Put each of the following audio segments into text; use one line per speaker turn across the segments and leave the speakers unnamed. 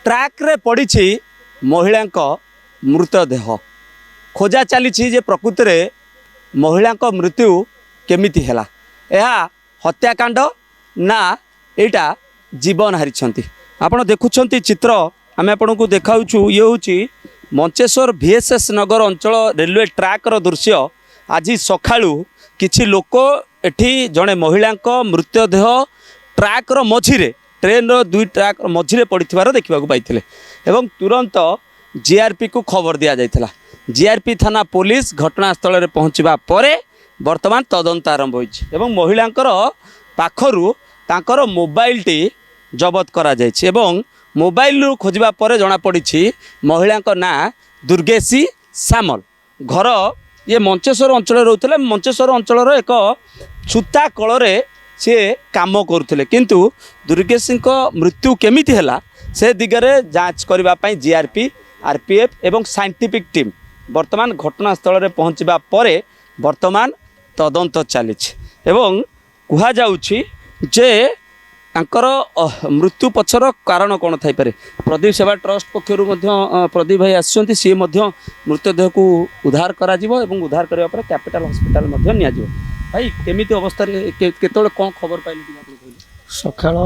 Track रे पड़ी महिला मृतदेह खोजा चली जे प्रकृति में महिला मृत्यु केमिति हैला यह हत्याकांड ना एटा जीवन हारी आपण देखुंत चित्र आम आपण को देखाऊँ ये हूँ मंचेश्वर VSS नगर अंचल रेलवे ट्रैक रो दृश्य। आज सकाळू किछि लोक एठी जड़े महिला मृतदेह ट्रैक रो मझिरे ट्रेन रो दुई ट्रैक मझिरे पड़िथिबार देखा पाइथिले एवं तुरंत GRP को खबर दिया जाइथिला। GRP थाना पुलिस घटनास्थल रे पहुँचवा परे वर्तमान तदंत आरंभ होइछि एवं महिलांकर पाखरु तांकर मोबाइल टी जबत करा जाइछि एवं मोबाइल रु खोजवा परे जना पड़ी महिला ना दुर्गेशी सामल घर ये मंचेश्वर अंचल रोते मंचेश्वर अंचल एक छूता कल सी काम करुले किंतु दुर्गेशी मृत्यु केमिति हैला से दिगरे जांच करने GRP RPF एवं साइंटिफिक टीम वर्तमान घटनास्थल रे पहुँचवा परे वर्तमान तदंत चली एवं कह जाउछि जे तांकर मृत्यु पछर कारण कौन थाई पारे। प्रदीप सेवा ट्रस्ट पक्षर प्रदीप भाई आसुँच सी मृतदेह को उद्धार करा जिवो एवं उद्धार करने पर कैपिटल हॉस्पिटल नि भाई केमिति अवस्था केतोले कौन खबर पाइले
सकाळ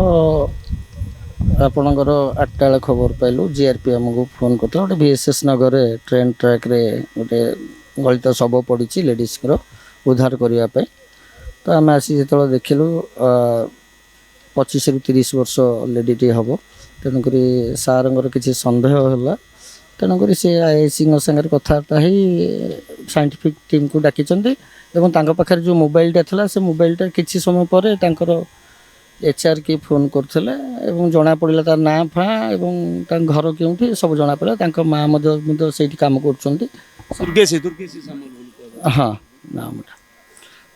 आपणकर 8टा बेले खबर पाइलु GRP आमको फोन करते गोटे VSS नगर ट्रेन ट्रैक रे गोटे गलित शव पड़ी लेडीज उद्धार करने तो आम आसी जो देखिलु 25 ରୁ 30 वर्ष लेडीटे हम तेणुक सार किसी सन्देह है तेणुक सी IAC सागर कथबार्ता साइंटिफिक टीम को डाकी पाखे जो मोबाइलटा था से मोबाइलटा किसी समय पर HR की फोन करते जना पड़ा तार ना फा घर क्योंकि सब जना पड़ा माँ से कम कर हाँ नामटा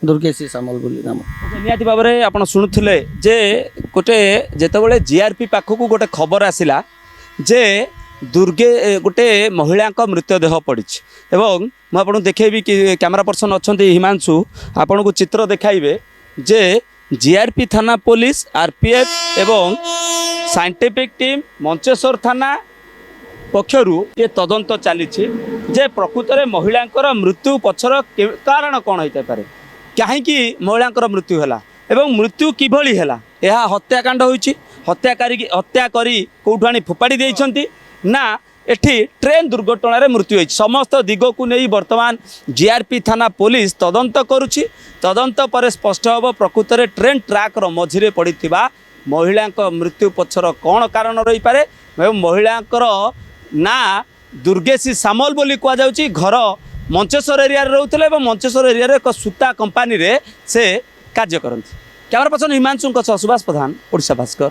दुर्गेशी सामल बोली नाम
निहाती भाव में आप शुणुले जे गोटे जितेबाला GRP पाखक गोटे खबर आसला जे दुर्गे गोटे महिला मृतदेह पड़ी एवं मुझे देखेबी कि कैमरा पर्सन अच्छा हिमांशु आपन को चित्र देखाइबे जे GRP थाना पुलिस RPF एवं साइंटिफिक टीम मंचेश्वर थाना पक्षरु ये तदंत चली जे प्रकृत में महिला मृत्यु पछर कारण कौन होता पारे कहीं महिला मृत्यु है एवं मृत्यु किभली है यह हत्याकांड होइछि हत्या करी कौटु आनी फोपाड़ी देइछंती ना एठी ट्रेन दुर्घटना मृत्यु होइछि समस्त दिग को नहीं वर्तमान GRP थाना पुलिस तदंत करुछि तदंत पर स्पष्ट हम प्रकृत में ट्रेन ट्रैक मझिरे पड़िथिबा महिला मृत्यु पछर कौन कारण रही पारे एवं महिला ना दुर्गेशी सामल बोली कह जाउछि घर मंचेश्वर एरिया रोते मंचेश्वर एरिया एक सूता कंपानी रे से कार्य करते कैमरा पर्सन हिमांशु सुभाष प्रधान ओडिशा भास्कर।